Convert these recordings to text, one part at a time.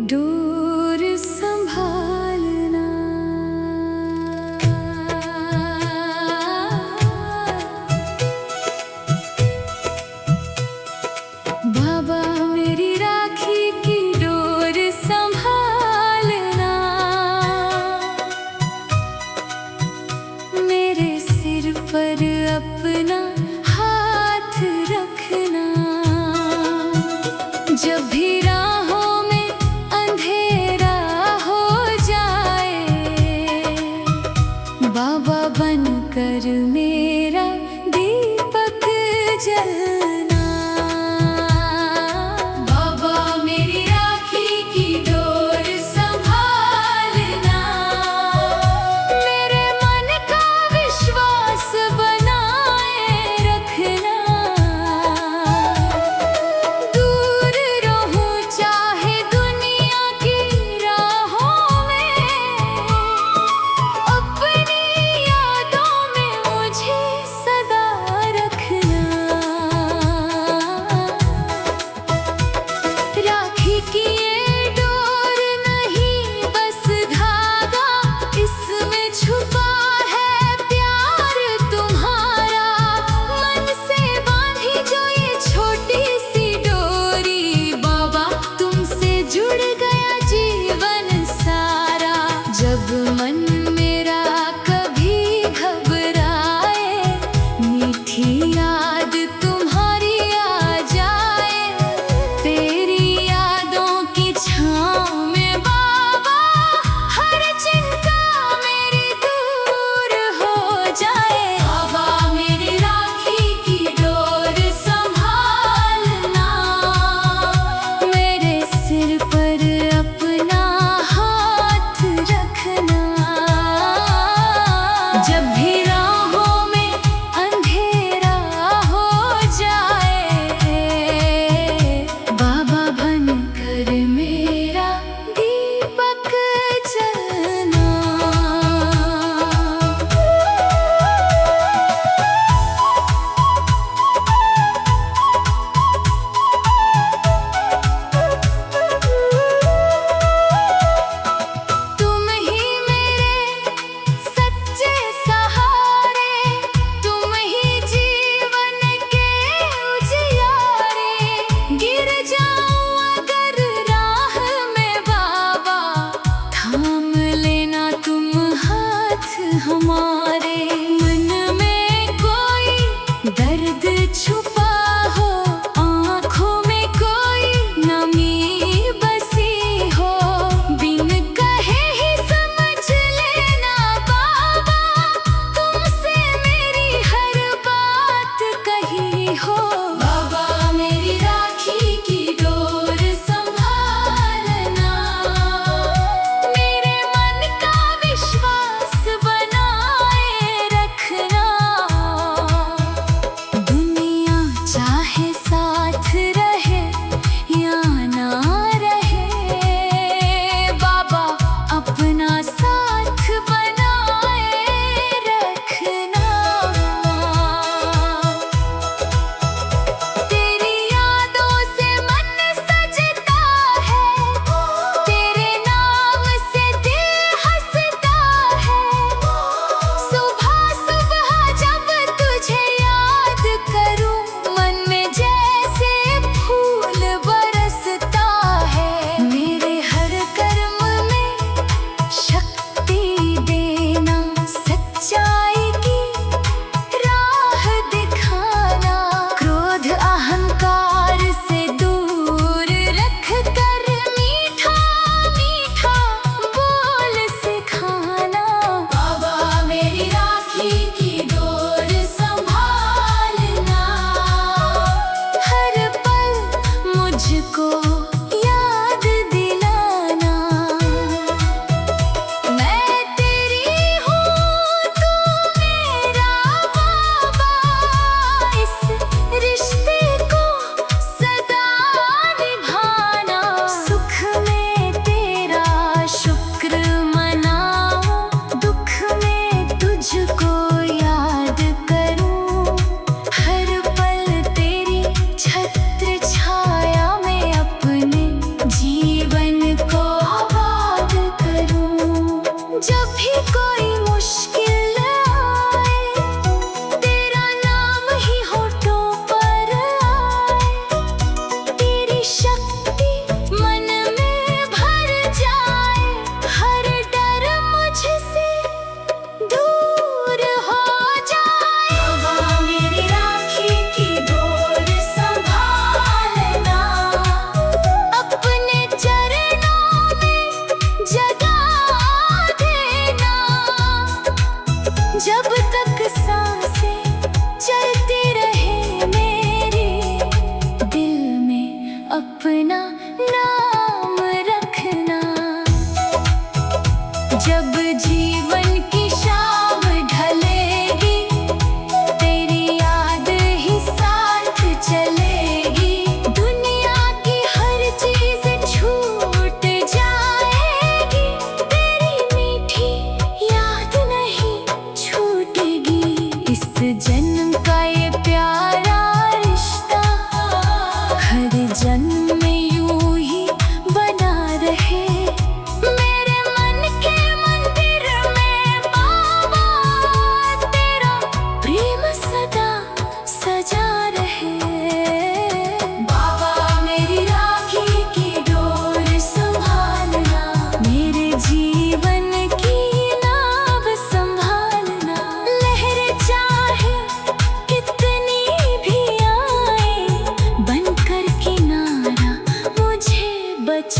Door संभालना। बाबा मेरी राखी की डोर संभालना, मेरे सिर पर अपना हाथ रखना। जब भी राहों में अंधेरा हो जाए, बाबा बनकर मेरा दीपक जलना। बाबा मेरी राखी की डोर संभालना, मेरे मन का विश्वास बनाए रखना। दूर रहूं चाहे दुनिया की राहों में, अपनी यादों में मुझे सदा रखना। राखी की ये डोर नहीं बस धागा, इसमें छुपा है प्यार तुम्हारा। मन से बांधी जो ये छोटी सी डोरी, बाबा तुमसे जुड़ गया जीवन सारा। जब मन मेरा कभी घबराए, मीठी याद तुम्हारी आ जाए। तेरी यादों की छाँव में बाबा, हर चिंता मेरी दूर हो जाए। बाबा मेरी राखी की डोर संभालना, मेरे सिर पर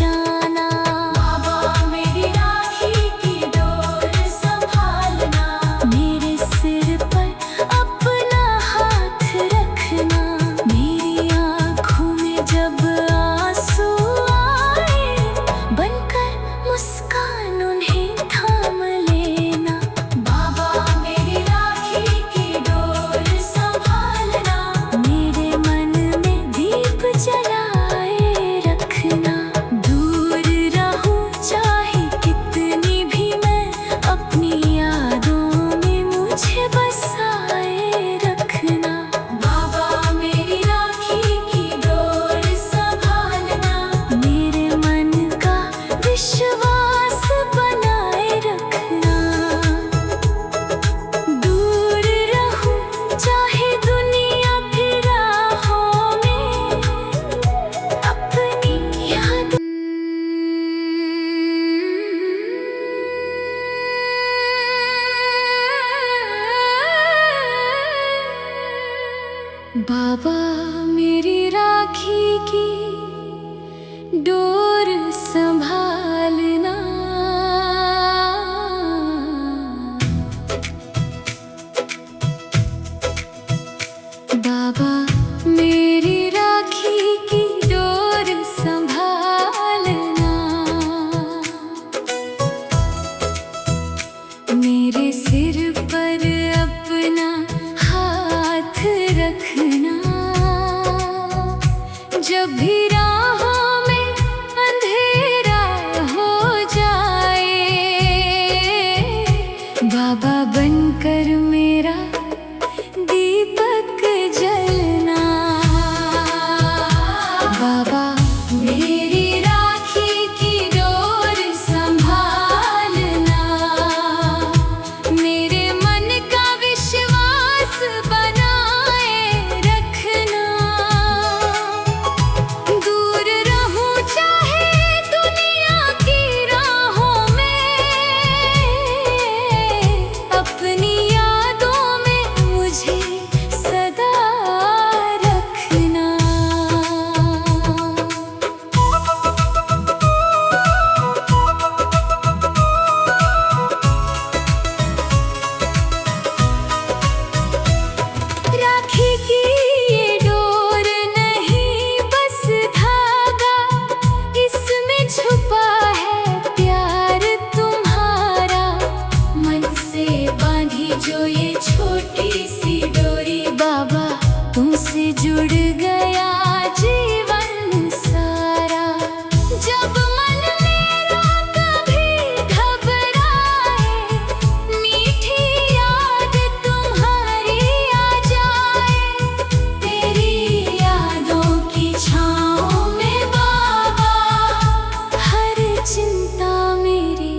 जाना। बाबा मेरी राखी की डोर संभालना, मेरे सिर पर अपना हाथ रखना। मेरी आँखों में जब आंसू आए, बनकर मुस्कान उन्हें थाम लेना। बाबा मेरी राखी की डोर संभालना, मेरे मन में दीप जलाए रखना। दूर रहूं चाहे कितनी भी मैं, अपनी यादों में मुझे बसाए रखना। बाबा मेरी राखी की डोर संभालना, मेरे मन का विश्वास बनाए रखना। दूर रहूं चाहे दुनिया की राहों में, अपनी याद बाबा मेरी राखी की डोर संभालना। बाबा मेरी राखी की डोर संभालना, मेरे सिर पर अपना हाथ रखना। जब भी राहों में अंधेरा हो जाए, बाबा बनकर मेरा दीपक जलना। बाबा मेरी राखी की डोर संभालना, मेरे मन का विश्वास बनाए रखना। दूर रहूं चाहे दुनिया की राहों में, अपनी यादों में मुझे सदा रखना। राखी की ये डोर नहीं बस धागा, इसमें छुपा है प्यार तुम्हारा। मन से बांधी जो ये छोटी सी डोरी, बाबा तुमसे जुड़ गया जीवन सारा। जब मन मेरा कभी घबराए, मीठी याद तुम्हारी आ जाए। तेरी यादों की छाँव में बाबा, हर चिंता मेरी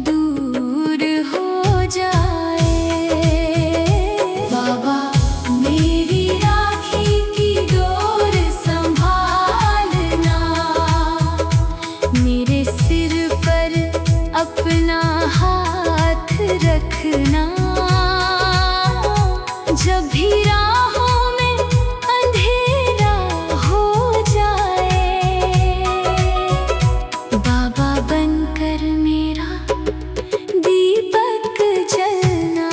दूर हो जाए। बाबा मेरी राखी की डोर संभालना, मेरे सिर पर अपना हाथ रखना। जब भी राहों में अंधेरा हो जाए, बाबा बनकर मेरा दीपक जलना।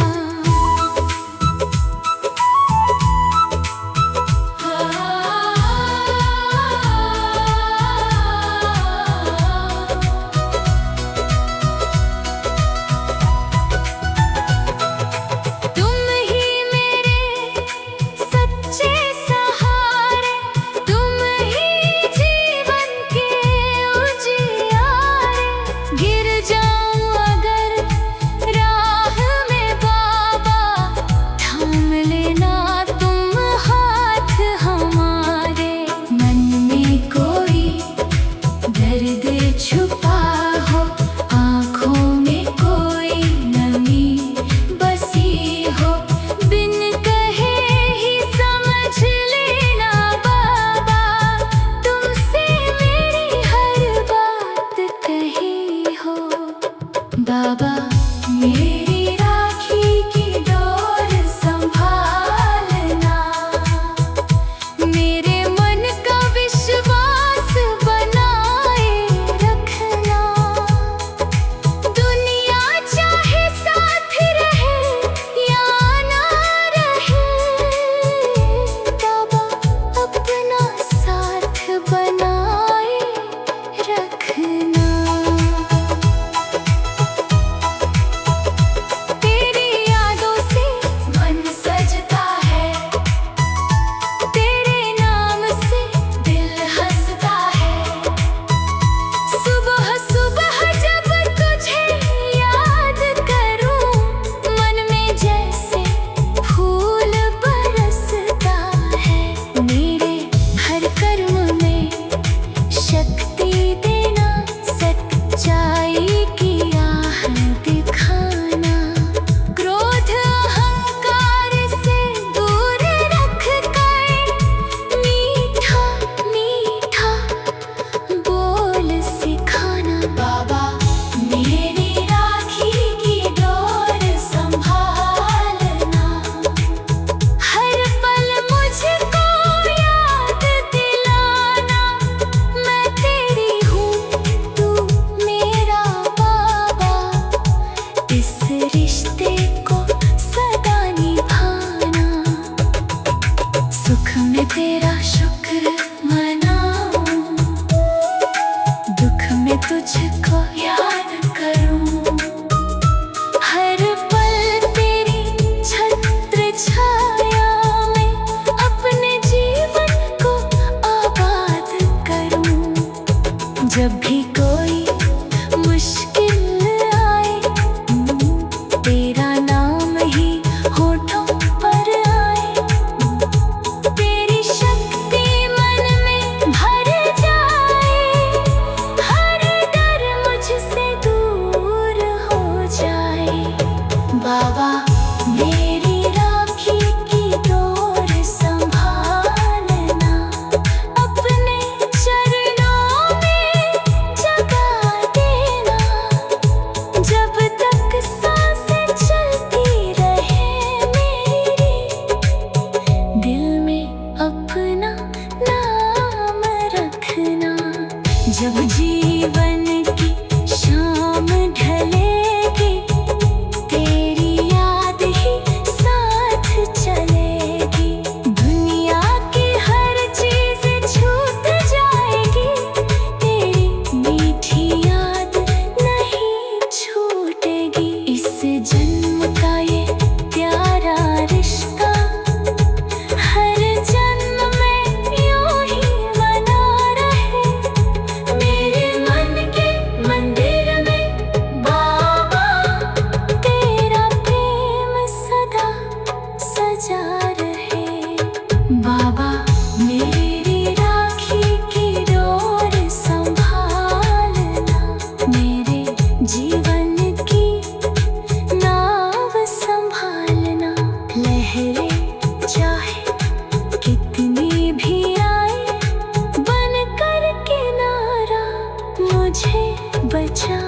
तुम ही मेरे सच्चे सहारे, तुम ही जीवन के उजियारे। गिर जाऊं अगर राह में बाबा, थाम लेना तुम हाथ हमारे। मन में कोई दर्द छुपा हो, आँखों में कोई नमी बसी हो, बिन कहे ही समझ लेना बाबा। तुमसे मेरी हर बात कही हो। बाबा मेरी राखी की डोर संभालना, मेरे मन का विश्वास बनाए तुझको याद करूं, हर पल तेरी छत्र छाया में अपने जीवन को आबाद करूं। जब भी कोई मुश्किल आए, तेरा नाम ही होठों पर आए। तेरी शक्ति मन में भर जाए, हर डर मुझसे दूर हो जाए। बाबा मेरी राखी की डोर संभालना, अपने चरणों में जगा देना। जब तक सांसें चलती रहे मेरी, दिल में अपना नाम रखना। जब जीवन की शाम ढलेगी, तेरी याद ही साथ चलेगी। दुनिया की हर चीज छूट जाएगी, तेरी मीठी याद नहीं छूटेगी। इस जन्म का ये प्यारा रिश्ता हर जन्म में यूं ही बना रहे। मेरे मन के मंदिर में बाबा, तेरा प्रेम सदा सजा रहे। बाबा मेरी राखी की डोर संभालना, मेरे जीवन की नाव संभालना। लहरें चाहे कितनी भी आए, बन कर किनारा मुझे बचा